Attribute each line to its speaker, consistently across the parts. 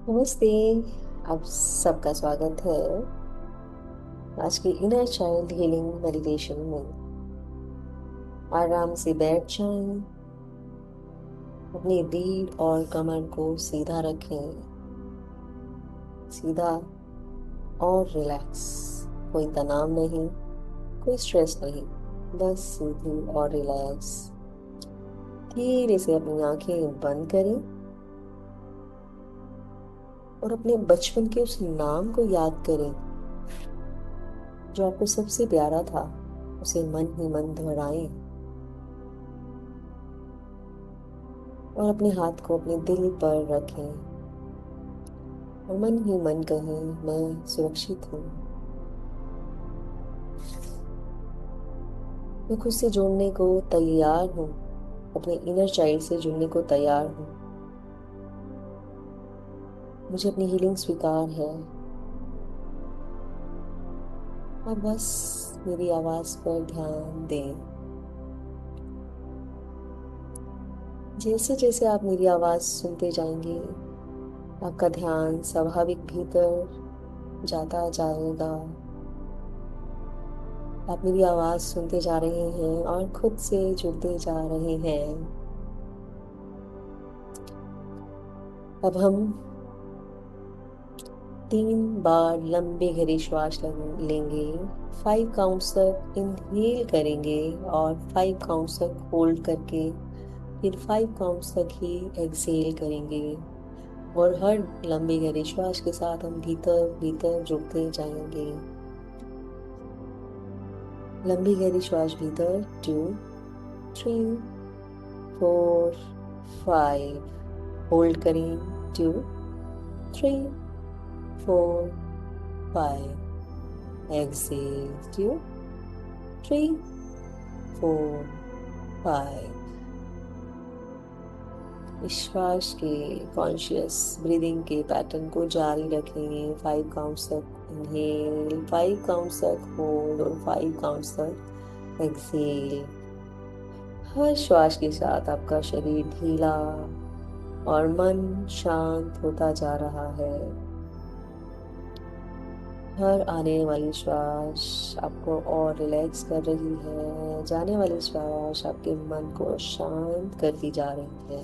Speaker 1: नमस्ते। आप सबका स्वागत है आज की इनर चाइल्ड हीलिंग मेडिटेशन में। आराम से बैठ जाएं, अपनी रीढ़ और कमर को सीधा रखें, सीधा और रिलैक्स। कोई तनाव नहीं, कोई स्ट्रेस नहीं, बस सीधी और रिलैक्स। धीरे से अपनी आंखें बंद करें और अपने बचपन के उस नाम को याद करें जो आपको सबसे प्यारा था। उसे मन ही मन दोहराएं और अपने हाथ को अपने दिल पर रखें और मन ही मन कहें, मैं सुरक्षित हूँ। मैं खुद से जुड़ने को तैयार हूँ, अपने इनर चाइल्ड से जुड़ने को तैयार हूँ। मुझे अपनी हीलिंग स्वीकार है। और बस मेरी आवाज पर ध्यान दें। जैसे जैसे आप मेरी आवाज सुनते जाएंगे, आपका ध्यान स्वाभाविक भीतर जाता जाएगा। आप मेरी आवाज सुनते जा रहे हैं और खुद से जुड़ते जा रहे हैं। अब हम 3 बार लंबे गहरी श्वास लेंगे। 5 काउंट्स तक इनहेल करेंगे और 5 काउंट्स तक होल्ड करके फिर 5 काउंट्स तक ही एक्सेल करेंगे। और हर लंबी गहरी श्वास के साथ हम भीतर भीतर जुड़ते जाएंगे। लंबी गहरी श्वास भीतर, 2, 3, 4, 5। होल्ड करें, 2, 3, 4, 5। Exhale, 2, 3, 4, 5। श्वास के कॉन्शियस ब्रीदिंग के पैटर्न को जारी रखें। 5 काउंट्स तक इनहेल, 5 काउंट्स तक होल्ड और 5 काउंट्स तक एक्सेल। हर श्वास के साथ आपका शरीर ढीला और मन शांत होता जा रहा है। हर आने वाली श्वास आपको और रिलैक्स कर रही है, जाने वाली श्वास आपके मन को शांत करती जा रही है।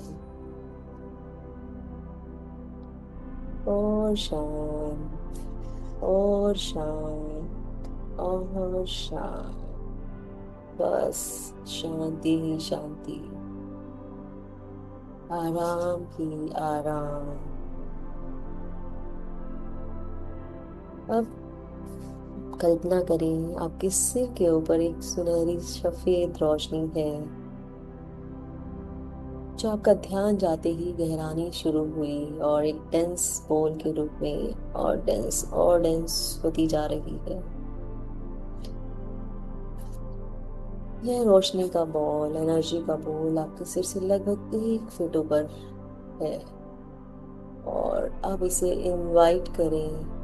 Speaker 1: और शांत, और शांत, और शांत। बस शांति ही शांति, आराम ही आराम। अब कल्पना करें आपके सिर के ऊपर एक सुनहरी सफेद रोशनी है जो आपका ध्यान जाते ही गहरानी शुरू हुई और एक डेंस बॉल के रूप में और डेंस होती जा रही है। यह रोशनी का बॉल, एनर्जी का बॉल आपके सिर से लगभग 1 फीट ऊपर है और आप इसे इनवाइट करें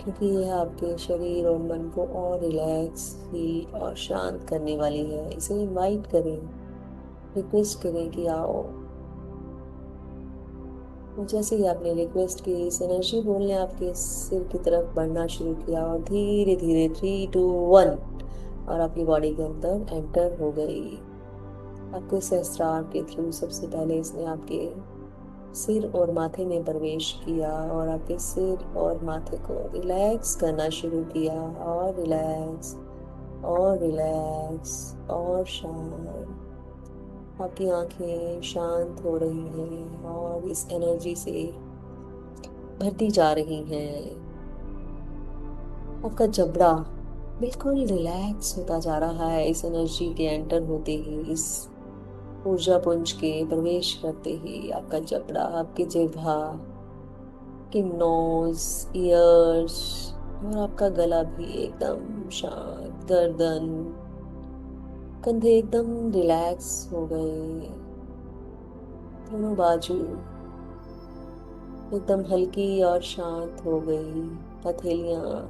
Speaker 1: क्योंकि यह आपके शरीर और मन को और रिलैक्स ही और शांत करने वाली है। इसे इनवाइट करें, रिक्वेस्ट करें कि आओ। और जैसे ही आपने रिक्वेस्ट की, इस एनर्जी बॉल ने आपके सिर की तरफ बढ़ना शुरू किया और धीरे धीरे 3, 2, 1 और आपकी बॉडी के अंदर एंटर हो गई। आपके सहस्त्रार के थ्रू सबसे पहले इसने आपके सिर और माथे में प्रवेश किया और आपके सिर और माथे को रिलैक्स करना शुरू किया और रिलैक्स और रिलैक्स और शांत। आपकी आंखें शांत हो रही हैं और इस एनर्जी से भरती जा रही हैं। आपका जबड़ा बिल्कुल रिलैक्स होता जा रहा है इस एनर्जी के एंटर होते ही, इस ऊर्जा पुंज के प्रवेश करते ही। आपका जबड़ा, आपकी जिह्वा, की नोज, ईयर्स और आपका गला भी एकदम शांत, गर्दन, कंधे एकदम रिलैक्स हो गए। दोनों बाजू एकदम हल्की और शांत हो गई। हथेलियां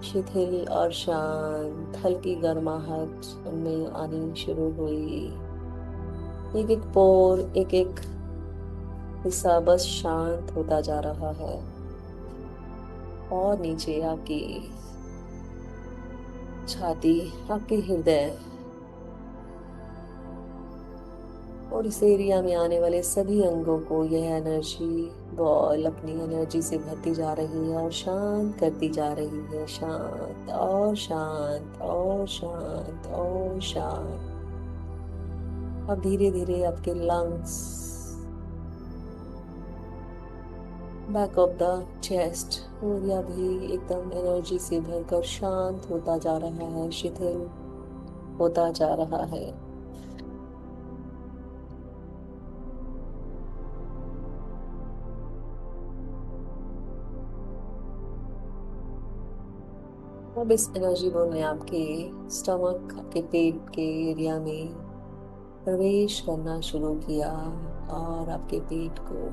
Speaker 1: शिथिल और शांत, हल्की गर्माहट उनमें आनी शुरू हुई। एक एक पोर, एक एक हिस्सा बस शांत होता जा रहा है। और नीचे आपकी छाती, आपके हृदय और इस एरिया में आने वाले सभी अंगों को यह एनर्जी बॉल अपनी एनर्जी से भरती जा रही है और शांत करती जा रही है। शांत और शांत और शांत और शांत। अब धीरे धीरे आपके lungs, back of the chest area भी एकदम एनर्जी से भरकर शांत होता जा रहा है, शिथिल होता जा रहा है। अब इस एनर्जी बॉल ने आपके स्टमक, आपके पेट के एरिया में प्रवेश करना शुरू किया और आपके पेट को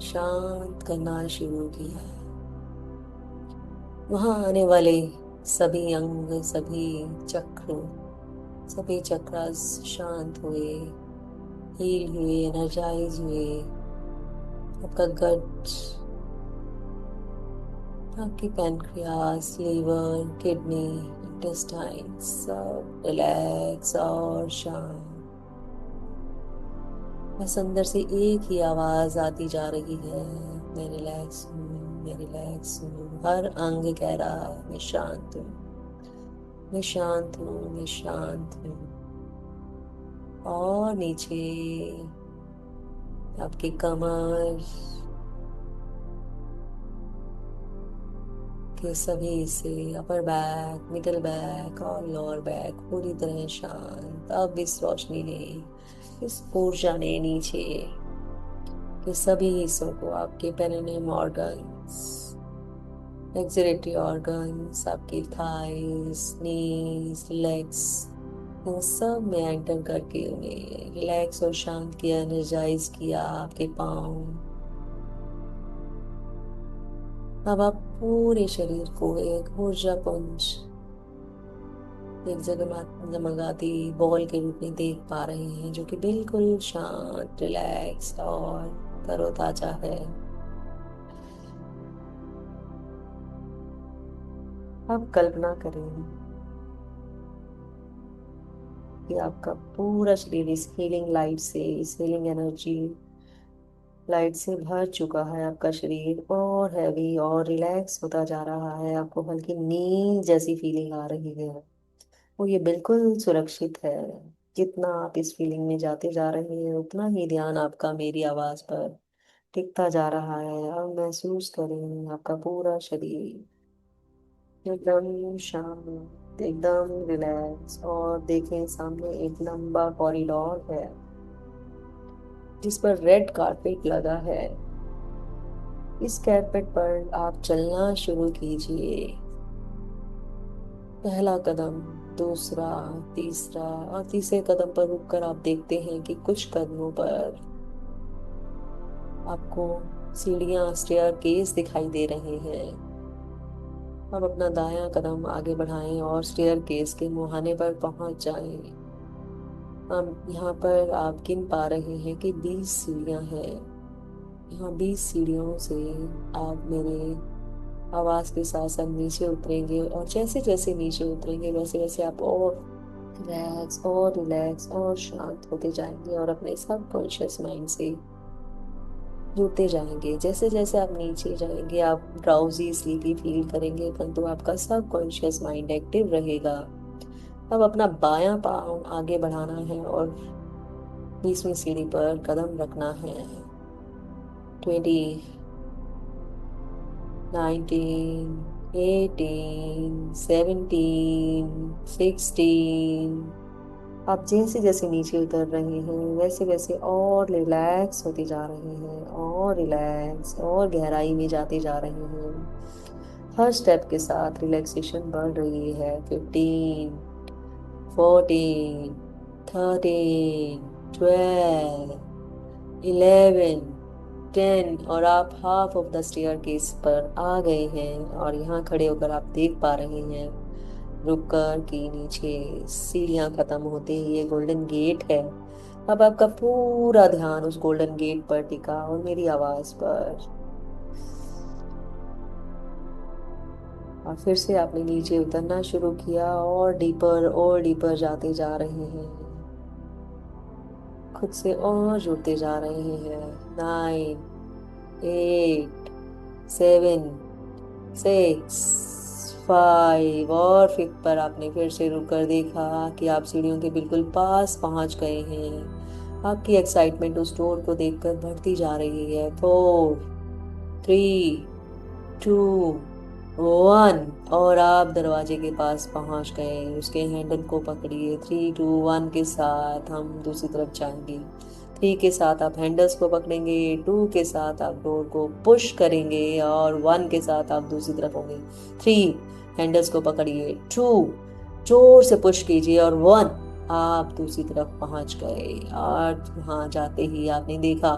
Speaker 1: शांत करना शुरू किया। वहां आने वाले सभी अंग, सभी चक्र, सभी चक्रास शांत हुए, हील हुए, एनर्जाइज हुए। आपका गट, आपकी पैनक्रियास, लीवर, किडनी, इंटेस्टाइन सब रिलैक्स और शांत। बस अंदर से एक ही आवाज आती जा रही है, मैं रिलैक्स हूँ, मैं रिलैक्स हूँ। हर अंग कह रहा है मैं शांत हूँ, मैं शांत हूँ, मैं शांत हूँ। और नीचे आपकी कमर के सभी हिस्से, अपर बैक, मिडल बैक और लोअर बैक पूरी तरह शांत। अब इस रोशनी ने, इस ऊर्जा ने नीचे के सभी हिस्सों को, आपके पेरिनेम ऑर्गन्स, एक्सक्रीटरी ऑर्गन्स, आपकी थाइस, नीज, लेग्स, इन सब में एंटर करके उन्हें रिलैक्स और शांत किया, एनर्जाइज किया। आपके पाँव, अब आप पूरे शरीर को एक ऊर्जा पुंज, एक जगमगाती बॉल के रूप में देख पा रहे हैं, जो कि बिल्कुल शांत, रिलैक्स और तरोताजा है। अब कल्पना करें कि आपका पूरा शरीर इस हीलिंग लाइट से, इस हीलिंग एनर्जी लाइट से भर चुका है। आपका शरीर और हैवी और रिलैक्स होता जा रहा है। आपको हल्की नींद जैसी फीलिंग आ रही है। वो ये बिल्कुल सुरक्षित है। जितना आप इस फीलिंग में जाते जा रहे हैं, उतना ही ध्यान आपका मेरी आवाज पर टिकता जा रहा है। अब महसूस करें आपका पूरा शरीर एकदम शांत, एकदम रिलैक्स। और देखें सामने एक लंबा कॉरिडोर है जिस पर रेड कारपेट लगा है। इस कारपेट पर आप चलना शुरू कीजिए। पहला कदम, दूसरा, तीसरा और तीसरे कदम पर रुककर आप देखते हैं कि कुछ कदमों पर आपको सीढ़ियां, स्टेयर केस दिखाई दे रहे हैं। अब अपना दायां कदम आगे बढ़ाएं और स्टेयर केस के मुहाने पर पहुंच जाएं। अब यहाँ पर आप गिन पा रहे हैं कि 20 सीढ़ियां हैं। यहाँ 20 सीढ़ियों से आप मेरे आवाज के साथ साथ नीचे उतरेंगे और जैसे जैसे नीचे उतरेंगे वैसे वैसे आप और रिलैक्स और शांत होते जाएंगे और अपने सबकॉन्शियस माइंड से जुड़ते जाएंगे। जैसे जैसे आप नीचे जाएंगे आप ड्राउजी, स्लीपी फील करेंगे, परंतु आपका सबकॉन्शियस माइंड एक्टिव रहेगा। अब अपना बायां पाँव आगे बढ़ाना है और 20वीं सीढ़ी पर कदम रखना है। 20, 19, 18, 17, 16। आप जैसे जैसे नीचे उतर रहे हैं वैसे वैसे और रिलैक्स होते जा रहे हैं और रिलैक्स और गहराई में जाते जा रहे हैं। हर स्टेप के साथ रिलैक्सेशन बढ़ रही है। 15, 14, 13, 12, 11, 10 और आप half of the staircase पर आ गए हैं। और यहाँ खड़े होकर आप देख पा रहे हैं रुककर कि नीचे सीढ़ियाँ खत्म होते ही ये गोल्डन गेट है अब आपका पूरा ध्यान उस गोल्डन गेट पर टिका और मेरी आवाज पर। और फिर से आपने नीचे उतरना शुरू किया और डीपर जाते जा रहे हैं, खुद से और जुड़ते जा रहे हैं। 9, 8, 7, 6, 5 और 5 पर आपने फिर से रुक कर देखा कि आप सीढ़ियों के बिल्कुल पास पहुंच गए हैं। आपकी एक्साइटमेंट उस डोर को देखकर बढ़ती जा रही है। 4, 3, 2, 1 और आप दरवाजे के पास पहुंच गए। उसके हैंडल को पकड़िए। 3, 2, 1 के साथ हम दूसरी तरफ जाएंगे। 3 के साथ आप हैंडल्स को पकड़ेंगे। 2 के साथ आप डोर को पुश करेंगे और 1 के साथ आप दूसरी तरफ होंगे। 3, हैंडल्स को पकड़िए। 2, जोर से पुश कीजिए और 1, आप दूसरी तरफ पहुंच गए। और वहां जाते ही आपने देखा,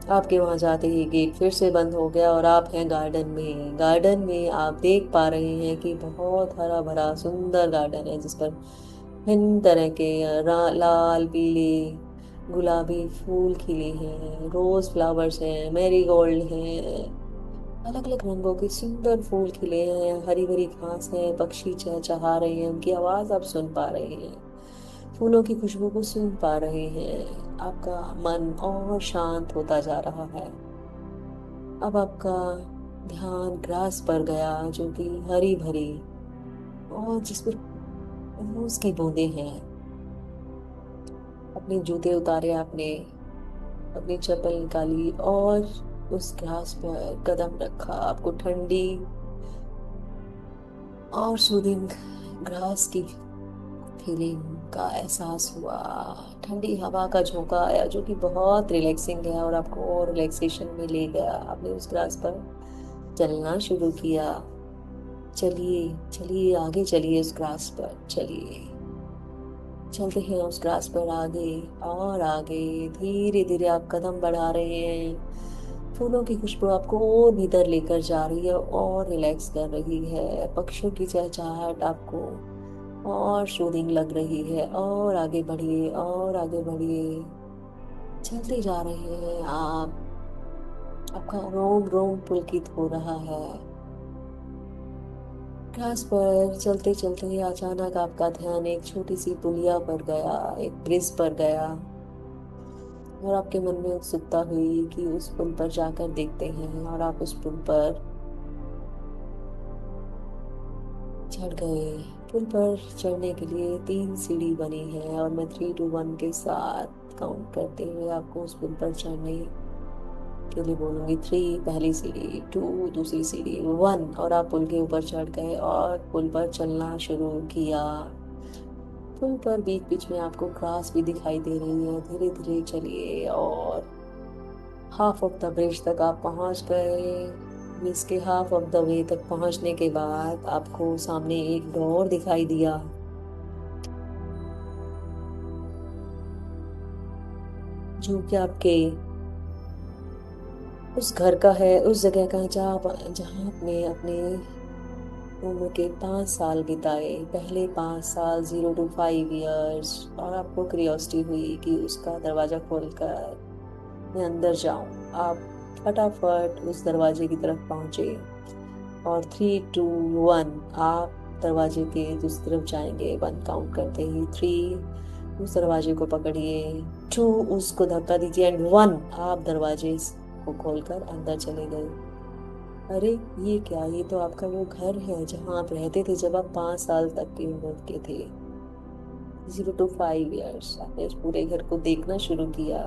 Speaker 1: आपके वहां जाते ही गेट फिर से बंद हो गया और आप हैं गार्डन में। गार्डन में आप देख पा रहे हैं कि बहुत हरा भरा सुंदर गार्डन है, जिस पर भिन्न तरह के लाल, पीले, गुलाबी फूल खिले हैं। रोज फ्लावर्स हैं, मैरीगोल्ड हैं, अलग अलग रंगों के सुंदर फूल खिले हैं। हरी भरी घास है, पक्षी चहचहा रहे हैं, उनकी आवाज आप सुन पा रहे हैं। फूलों की खुशबू को सूंघ पा रहे हैं। आपका मन और शांत होता जा रहा है। अब आपका ध्यान ग्रास पर गया, जो कि हरी भरी और जिस पर रोज की बूंदें हैं। अपने जूते उतारे आपने, अपनी चप्पल निकाली और उस घास पर कदम रखा। आपको ठंडी और सूदिंग ग्रास की फीलिंग का एहसास हुआ। ठंडी हवा का झोंका आया, जो कि बहुत रिलैक्सिंग है और आपको और रिलैक्सेशन में ले गया। आपने उस ग्रास पर चलना शुरू किया। चलिए चलिए, आगे चलिए, उस ग्रास पर चलिए। चलते हैं उस ग्रास पर आगे और आगे। धीरे धीरे आप कदम बढ़ा रहे हैं। फूलों की खुशबू आपको और भीतर लेकर जा रही है और रिलैक्स कर रही है। पक्षियों की चहचहाहट आपको और सूदिंग लग रही है। और आगे बढ़िए और आगे बढ़िए। चलते जा रहे हैं आप। आपका रोम रोम पुलकित हो रहा है। घास पर चलते चलते अचानक आपका ध्यान एक छोटी सी पुलिया पर गया, एक ब्रिज पर गया। और आपके मन में उत्सुकता हुई कि उस पुल पर जाकर देखते हैं। और आप उस पुल पर चढ़ गए। पुल पर चढ़ने के लिए 3 सीढ़ी बनी है और मैं 3, 2, 1 के साथ काउंट करते हुए आपको उस पुल पर चढ़ने के लिए बोलूंगी। 3 पहली सीढ़ी, 2 दूसरी सीढ़ी, 1 और आप पुल के ऊपर चढ़ गए और पुल पर चलना शुरू किया। पुल पर बीच बीच में आपको ग्रास भी दिखाई दे रही है। धीरे धीरे चलिए और हाफ ऑफ द ब्रिज तक आप पहुंच गए। इसके हाफ ऑफ द वे तक पहुंचने के बाद आपको सामने एक डोर दिखाई दिया, जो कि आपके उस घर का है, उस जगह का जहाँ आपने अपने उम्र के 5 साल बिताए। पहले 5 साल, 0 to 5 years। और आपको क्यूरियोसिटी हुई कि उसका दरवाजा खोलकर मैं अंदर जाऊं। आप फटाफट उस दरवाजे की तरफ पहुंचे और 3, 2, 1 आप दरवाजे के दूसरी तरफ जाएंगे। 1 काउंट करते ही 3 उस दरवाजे को पकड़िए, 2 उसको धक्का दीजिए एंड 1 आप दरवाजे को खोलकर अंदर चले गए। अरे ये क्या, ये तो आपका वो घर है जहाँ आप रहते थे जब आप 5 साल तक की उम्र के थे। 0 to 5 years आपने उस पूरे घर को देखना शुरू किया।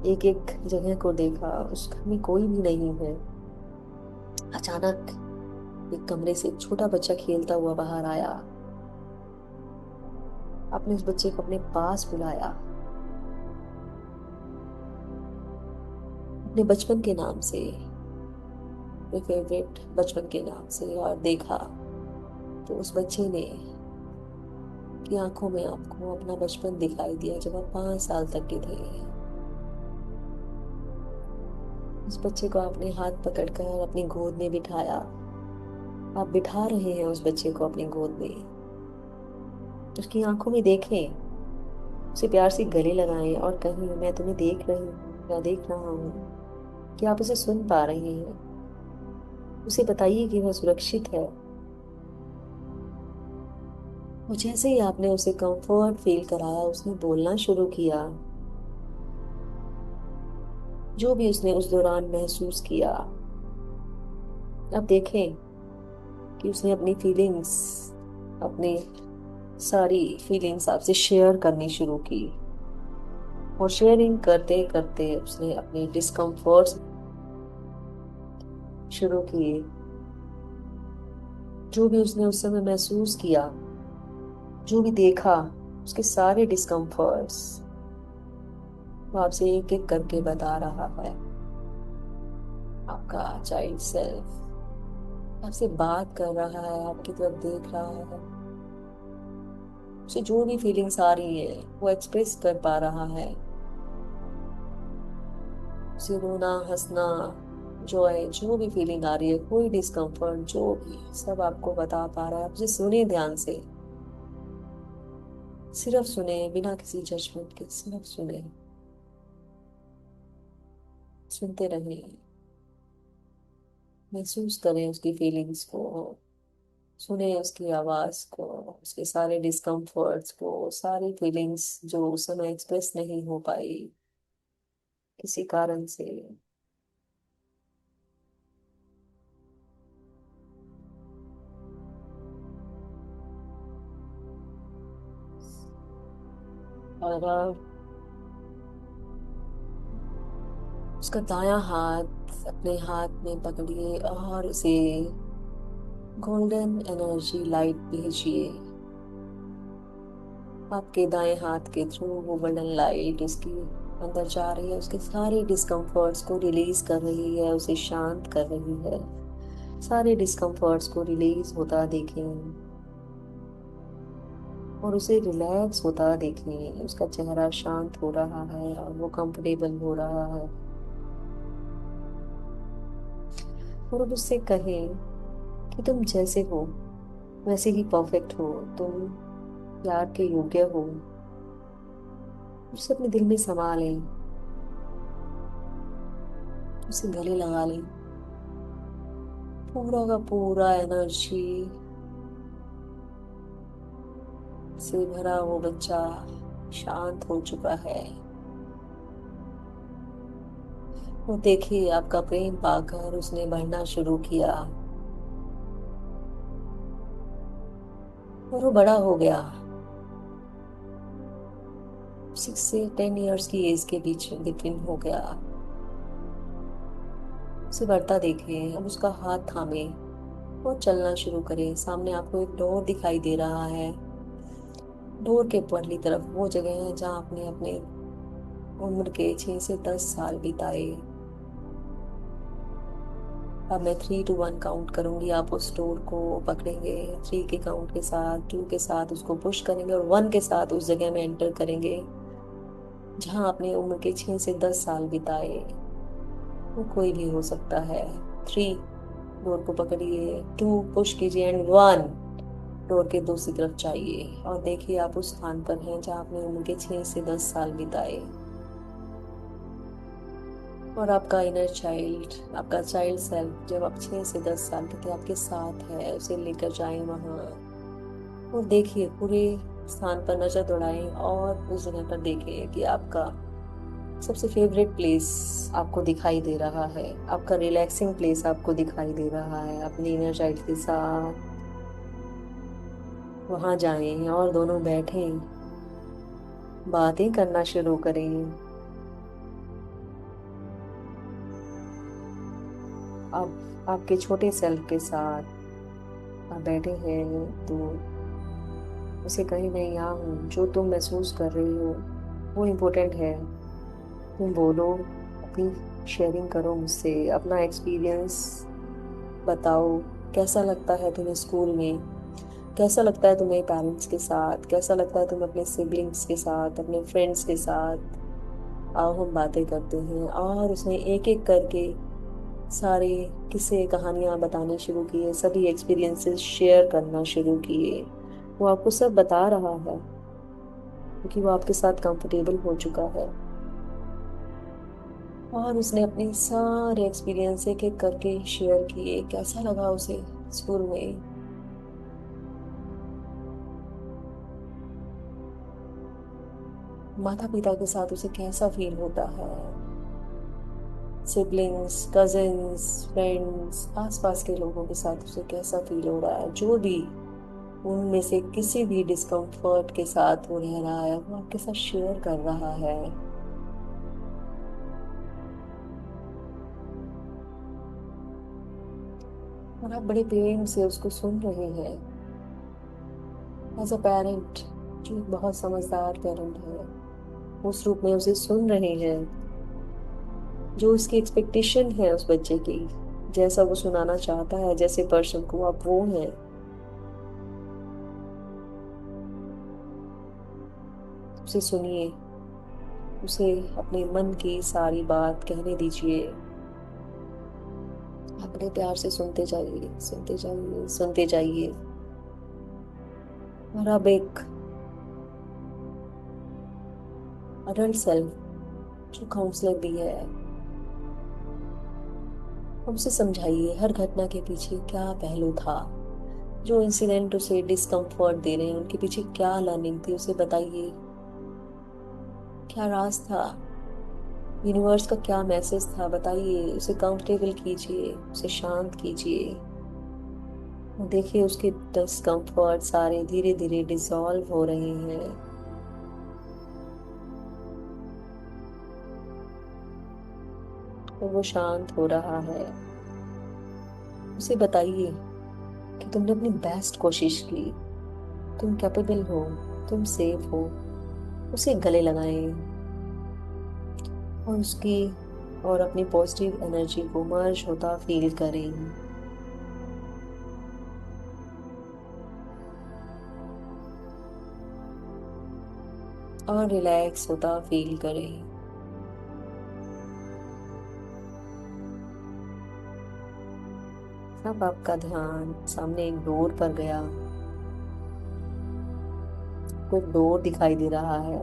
Speaker 1: एक एक जगह को देखा। उस घर में कोई भी नहीं है। अचानक एक कमरे से एक छोटा बच्चा खेलता हुआ बाहर आया। आपने उस बच्चे को अपने पास बुलाया, अपने बचपन के नाम से, अपने फेवरेट बचपन के नाम से। और देखा तो उस बच्चे ने की आंखों में आपको अपना बचपन दिखाई दिया जब आप 5 साल तक के थे। उस बच्चे को आपने हाथ पकड़कर अपनी गोद में बिठाया। आप बिठा रहे हैं उस बच्चे को अपनी गोद में। उसकी आंखों में देखें। उसे प्यार से गले लगाएं और कहें, मैं तुम्हें देख रही हूँ, मैं देख रहा हूँ। कि आप उसे सुन पा रहे हैं। उसे बताइए कि वह सुरक्षित है। और जैसे ही आपने उसे कंफर्ट फील कराया, उसने बोलना शुरू किया। जो भी उसने उस दौरान महसूस किया, अब देखें कि उसने अपनी फीलिंग्स, अपनी सारी फीलिंग्स आपसे शेयर करनी शुरू की। और शेयरिंग करते करते उसने अपने डिस्कम्फर्ट्स शुरू किए। जो भी उसने उस समय महसूस किया, जो भी देखा, उसके सारे डिस्कम्फर्ट्स वो आपसे एक एक करके बता रहा है। आपका चाइल्ड सेल्फ आपसे बात कर रहा है, आपकी तरफ देख रहा है। उसे जो भी फीलिंग्स आ रही है वो एक्सप्रेस कर पा रहा है। उसे रोना, हंसना, जॉय, जो भी फीलिंग आ रही है, कोई डिस्कम्फर्ट, जो भी, सब आपको बता पा रहा है। आप उसे सुने ध्यान से। सिर्फ सुने, बिना किसी जजमेंट के, सिर्फ सुने। सुनते रहें। महसूस करें उसकी फीलिंग्स को। सुने उसकी आवाज को, उसके सारे डिस्कम्फर्ट्स को, सारी फीलिंग्स जो उस समय एक्सप्रेस नहीं हो पाई किसी कारण से। और उसका दायां हाथ अपने हाथ में पकड़िए और उसे गोल्डन एनर्जी लाइट भेजिए। आपके दाएं हाथ के थ्रू वो गोल्डन लाइट उसकी अंदर जा रही है, उसके सारे डिस्कम्फर्ट्स को रिलीज कर रही है, उसे शांत कर रही है। सारे डिस्कम्फर्ट्स को रिलीज होता देखें और उसे रिलैक्स होता देखें। उसका चेहरा शांत हो रहा है और वो कंफर्टेबल हो रहा है। और अब उससे कहें कि तुम जैसे हो वैसे ही परफेक्ट हो, तुम प्यार के योग्य हो। उसे अपने दिल में समा लें, उसे गले लगा लें। पूरा का पूरा एनर्जी से भरा वो बच्चा शांत हो चुका है। वो देखिए, आपका प्रेम पाकर उसने बढ़ना शुरू किया और वो बड़ा हो गया। 6 से 10 इयर्स की एज के बीच बिटवीन हो गया। उसे बढ़ता देखें। अब उसका हाथ थामे और चलना शुरू करें। सामने आपको एक डोर दिखाई दे रहा है। डोर के परली तरफ वो जगह है जहाँ आपने अपने उम्र के 6 से 10 साल बिताए। अब मैं 3 to 1 काउंट करूंगी, आप उस डोर को पकड़ेंगे। 3 के काउंट के साथ, 2 के साथ उसको पुश करेंगे और 1 के साथ उस जगह में एंटर करेंगे जहाँ अपने उम्र के 6 से 10 साल बिताए। वो कोई भी हो सकता है। 3, डोर को पकड़िए। 2, पुश कीजिए एंड 1, डोर के दूसरी तरफ जाइए और देखिए आप उस स्थान पर हैं जहाँ आपने उम्र के 6 से 10 साल बिताए। और आपका इनर चाइल्ड, आपका चाइल्ड सेल्फ, जब आप 6 से 10 साल के थे, आपके साथ है। उसे लेकर जाएं वहाँ और देखिए, पूरे स्थान पर नजर दौड़ाएं और उस जगह पर देखिए कि आपका सबसे फेवरेट प्लेस आपको दिखाई दे रहा है। आपका रिलैक्सिंग प्लेस आपको दिखाई दे रहा है। अपने इनर चाइल्ड के साथ वहां जाएं और दोनों बैठें, बातें करना शुरू करें। अब आपके छोटे सेल्फ के साथ आप बैठे हैं तो उसे कहीं, मैं यहाँ हूँ, जो तुम महसूस कर रही हो वो इम्पोर्टेंट है। तुम बोलो, अपनी शेयरिंग करो मुझसे, अपना एक्सपीरियंस बताओ। कैसा लगता है तुम्हें स्कूल में, कैसा लगता है तुम्हें पेरेंट्स के साथ, कैसा लगता है तुम्हें अपने सिबलिंग्स के साथ, अपने फ्रेंड्स के साथ। आओ हम बातें करते हैं। और उसने एक एक करके सारे किस्से कहानियां बताने शुरू किए, सभी एक्सपीरियंसेस शेयर करना शुरू किए। वो आपको सब बता रहा है। क्योंकि वो आपके साथ कंफर्टेबल हो चुका है और उसने अपने सारे एक्सपीरियंस एक एक करके शेयर किए, कैसा लगा उसे स्कूल में। माता पिता के साथ उसे कैसा फील होता है, सिबलिंग्स, कजिन्स, फ्रेंड्स, आसपास के लोगों के साथ उसे कैसा फील हो रहा है, जो भी उनमें से किसी भी डिस्कम्फर्ट के साथ वो रह रहा है वो आपके साथ शेयर कर रहा है। और आप बड़े प्रेम से उसको सुन रहे हैं एज अ पेरेंट, जो एक बहुत समझदार पेरेंट है उस रूप में उसे सुन रहे हैं, जो उसकी एक्सपेक्टेशन है उस बच्चे की, जैसा वो सुनाना चाहता है, जैसे पर्सन को आप वो हैं। उसे सुनिए, उसे अपने मन की सारी बात कहने दीजिए। आप बड़े प्यार से सुनते जाइए, सुनते जाइए, सुनते जाइए। और अब एक अडल्ट सेल्फ जो काउंसलर भी है, अब उसे समझाइए हर घटना के पीछे क्या पहलू था, जो इंसिडेंट उसे डिस्कम्फर्ट दे रहे हैं उनके पीछे क्या लर्निंग थी, उसे बताइए क्या राज था, यूनिवर्स का क्या मैसेज था, बताइए। उसे कंफर्टेबल कीजिए, उसे शांत कीजिए और देखिए उसके डिस्कम्फर्ट सारे धीरे धीरे डिसॉल्व हो रहे हैं और वो शांत हो रहा है। उसे बताइए कि तुमने अपनी बेस्ट कोशिश की, तुम कैपेबल हो, तुम सेफ हो। उसे गले लगाएं और उसकी और अपनी पॉजिटिव एनर्जी को मर्ज होता फील करें। और रिलैक्स होता फील करें। अब आपका ध्यान सामने एक डोर पर गया, कोई डोर दिखाई दे रहा है।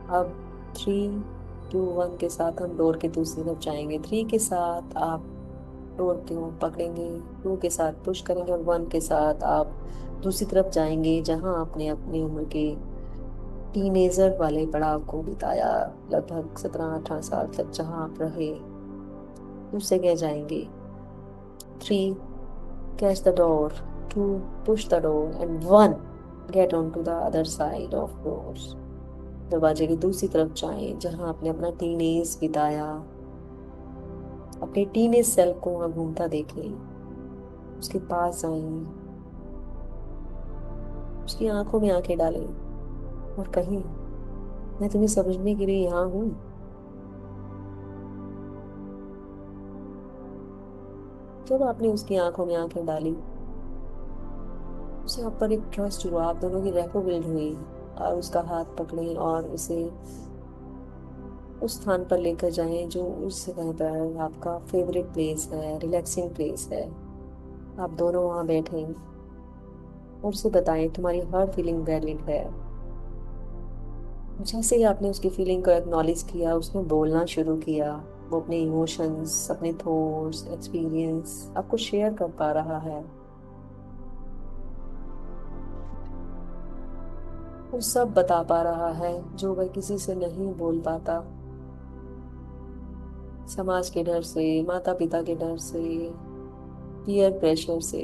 Speaker 1: अब 3, 2, 1 के साथ हम डोर के दूसरी तरफ जाएंगे। 3 के साथ आप डोर को पकड़ेंगे, 2 के साथ पुश करेंगे और 1 के साथ आप दूसरी तरफ जाएंगे जहां आपने अपनी उम्र के टीनेजर वाले पड़ाव को बिताया। लगभग 17-18 साल तक जहां आप रहे उस जगह जाएंगे। 3, catch the door. 2, push the door. And 1, get on to the other side of doors. दरवाजे की दूसरी तरफ जाएं जहां आपने अपना टीनेज बिताया। अपने टीनेज सेल्फ को वहां घूमता देखें, उसके पास जाएं, उसकी आंखों में आंखें डालें और कहें, मैं तुम्हें समझने के लिए यहाँ हूँ। जब आपने उसकी आंखों में आंखें डाली, उसे आप पर एक ट्रस्ट हुआ, आप दोनों की रेपो बिल्ड हुई। और उसका हाथ पकड़े और उसे उस स्थान पर लेकर जाएं जो उस जगह पर आपका फेवरेट प्लेस है, रिलैक्सिंग प्लेस है। आप दोनों वहां बैठे और उसे बताएं तुम्हारी हर फीलिंग वैलिड है। जैसे ही आपने उसकी फीलिंग को एक्नॉलेज किया, उसने बोलना शुरू किया। वो अपने इमोशंस, अपने थॉट्स, एक्सपीरियंस आपको शेयर कर पा रहा है। वो सब बता पा रहा है जो वह किसी से नहीं बोल पाता। समाज के डर से, माता पिता के डर से, पीयर प्रेशर से,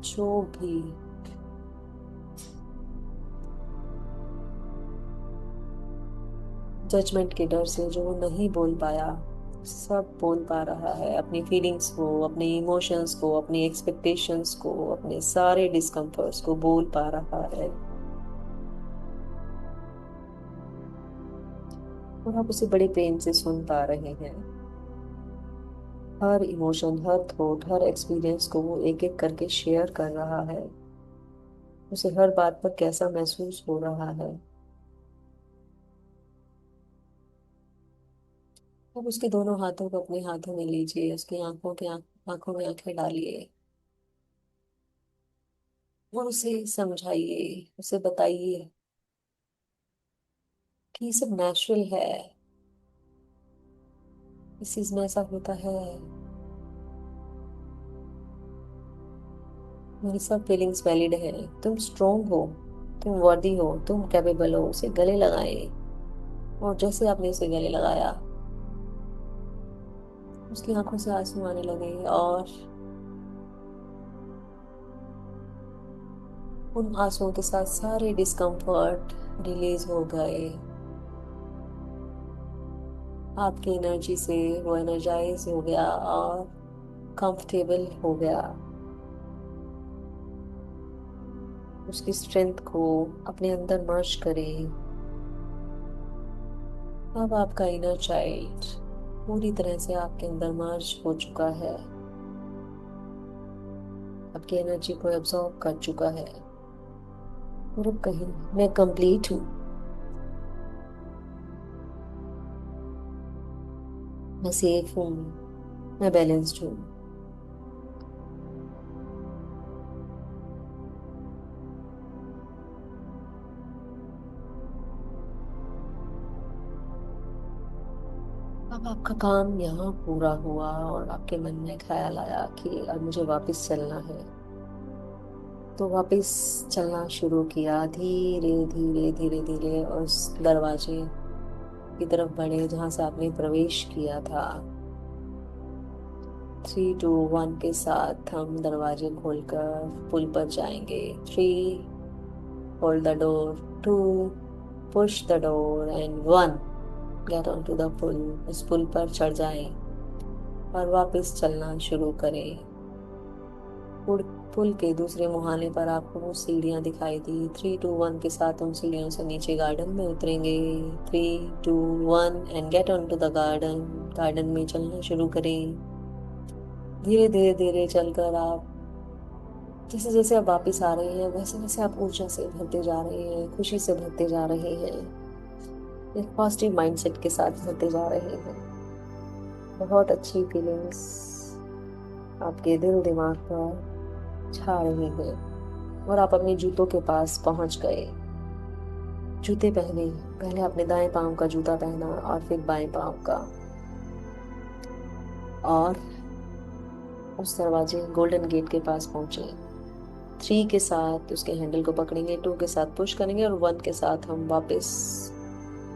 Speaker 1: जो भी जजमेंट के डर से जो वो नहीं बोल पाया, सब बोल पा रहा है। अपनी फीलिंग्स को, अपने इमोशंस को, अपनी एक्सपेक्टेशंस को, अपने सारे डिस्कम्फर्ट्स को बोल पा रहा है। और आप उसे बड़े प्रेम से सुन पा रहे हैं। हर इमोशन, हर थॉट, हर एक्सपीरियंस को वो एक एक करके शेयर कर रहा है। उसे हर बात पर कैसा महसूस हो रहा है। अब उसके दोनों हाथों को अपने हाथों में लीजिए, उसकी आंखों में आंखें डालिए और उसे समझाइए, उसे बताइए कि ये सब नेचुरल है, इस चीज में ऐसा होता है। मेरी सब फीलिंग्स वैलिड है, तुम स्ट्रोंग हो, तुम वर्दी हो, तुम कैपेबल हो। उसे गले लगाए, और जैसे आपने उसे गले लगाया, उसकी आंखों से आंसू आने लगे, और उन आंसुओं के साथ सारे डिस्कम्फर्ट रिलीज हो गए। आपकी एनर्जी से वो एनर्जाइज हो गया और कंफर्टेबल हो गया। उसकी स्ट्रेंथ को अपने अंदर मर्ज करें। अब आपका इनर चाइल्ड पूरी तरह से आपके अंदर मर्ज हो चुका है, आपकी एनर्जी को एब्जॉर्ब कर चुका है। और अब कहीं मैं कंप्लीट हूँ, मैं सेफ हूँ, मैं बैलेंस्ड हूँ। अब आपका काम यहाँ पूरा हुआ, और आपके मन में ख्याल आया कि अब मुझे वापस चलना है। तो वापस चलना शुरू किया, धीरे धीरे धीरे धीरे उस दरवाजे की तरफ बढ़े जहां से आपने प्रवेश किया था। 3 2 1 के साथ हम दरवाजे खोलकर पुल पर जाएंगे। 3, hold the door. 2, push the door. And 1, get on to the पुल। उस पुल पर चढ़ जाएं और वापस चलना शुरू करें। पुल पुल के दूसरे मुहाने पर आपको वो सीढ़ियां दिखाई दी। 3 2 1 के साथ उन सीढ़ियों से नीचे गार्डन में उतरेंगे। 3 2 1 and get on to the garden. Garden में चलना शुरू करें। धीरे धीरे धीरे चलकर आप, जैसे जैसे आप वापिस आ रहे हैं, वैसे वैसे आप ऊर्जा से भरते जा रहे हैं, खुशी से भरते जा रहे हैं, एक पॉजिटिव माइंडसेट के साथ भरते जा रहे हैं। बहुत अच्छी फीलिंग्स आपके दिल दिमाग पर छा रही हैं, और आप अपने जूतों के पास पहुंच गए। जूते पहने, पहले आपने दाएं पांव का जूता पहना और फिर बाएं पांव का, और उस दरवाजे गोल्डन गेट के पास पहुंचे। 3 के साथ उसके हैंडल को पकड़ेंगे, 2 के साथ पुश करेंगे, और 1 के साथ हम वापस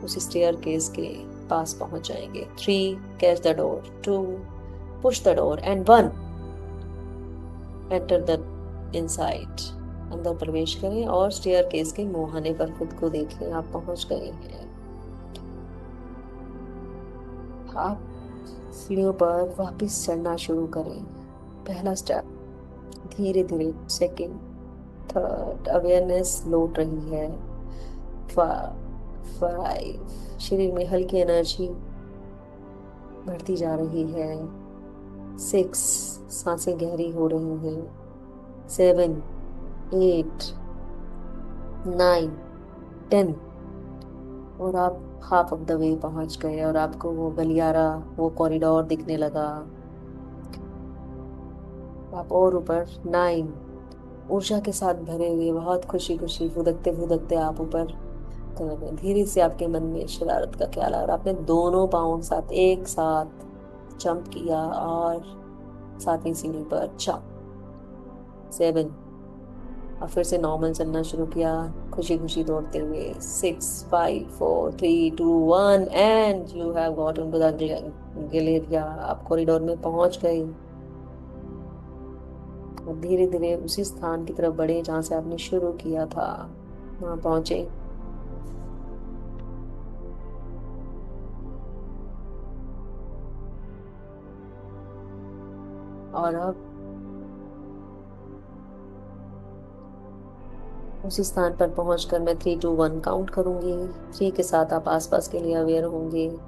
Speaker 1: उस स्टेयर केस के पास पहुंच जाएंगे। 3, catch the door. 2, push the door. And 1, enter the inside. अंदर प्रवेश करें और स्टेयर केस के मुहाने पर खुद को देखें, आप पहुंच गए हैं। आप सीढ़ियों पर वापस चढ़ना शुरू करें। पहला स्टेप, धीरे धीरे। सेकंड, थर्ड, अवेयरनेस लौट रही है। 5 शरीर में हल्की एनर्जी बढ़ती जा रही है। 6, सांसें गहरी हो रही हैं। 7 8 9 10, और आप हाफ ऑफ द वे पहुंच गए, और आपको वो गलियारा, वो कॉरिडोर दिखने लगा। आप और ऊपर 9, ऊर्जा के साथ भरे हुए, बहुत खुशी खुशी फुदकते फुदकते आप ऊपर चले गए। धीरे से आपके मन में शरारत का ख्याल आया, और आपने दोनों पाँव साथ एक साथ जंप किया और 7वीं सीढ़ी पर जंप। 7, और फिर से नॉर्मल चलना शुरू किया, खुशी खुशी दौड़ते हुए। 6 5 4 3 2 1 and you have got into the Galleria. आप कॉरिडोर में पहुंच गए, और धीरे धीरे उसी स्थान की तरफ बढ़े जहां से आपने शुरू किया था। वहां पहुंचे, और अब उसी स्थान पर पहुंचकर मैं 3 2 1 काउंट करूंगी। 3 के साथ आप आसपास के लिए अवेयर होंगे।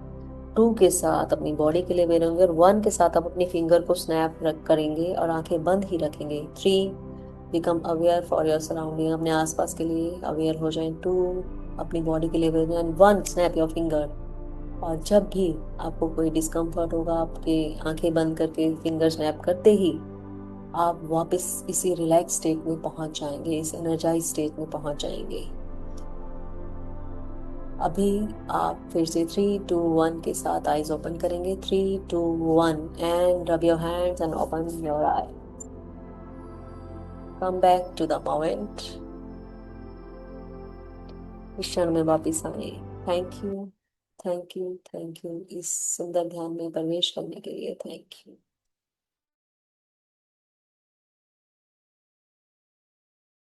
Speaker 1: 2 के साथ अपनी बॉडी के लिए अवेयर होंगे, और 1 के साथ आप अपनी फिंगर को स्नैप रख करेंगे और आंखें बंद ही रखेंगे। 3, become aware for your surrounding, अपने आसपास के लिए अवेयर हो जाएं। 2, अपनी बॉडी के लिए अवेयर हो जाएं। 1, स्नैप योर फिंगर। और जब भी आपको कोई डिस्कम्फर्ट होगा, आपके आंखें बंद करके फिंगर स्नैप करते ही आप वापस इसी रिलैक्स स्टेट में पहुंच जाएंगे, इस एनर्जाइज स्टेट में पहुंच जाएंगे। अभी आप फिर से 3, 2, 1 के साथ आईज ओपन करेंगे। 3, 2, 1 and rub your hands and open your eye. Come back to the moment. इस क्षण में वापिस आए। Thank you, thank you, thank you इस सुंदर ध्यान में प्रवेश करने के लिए। Thank you.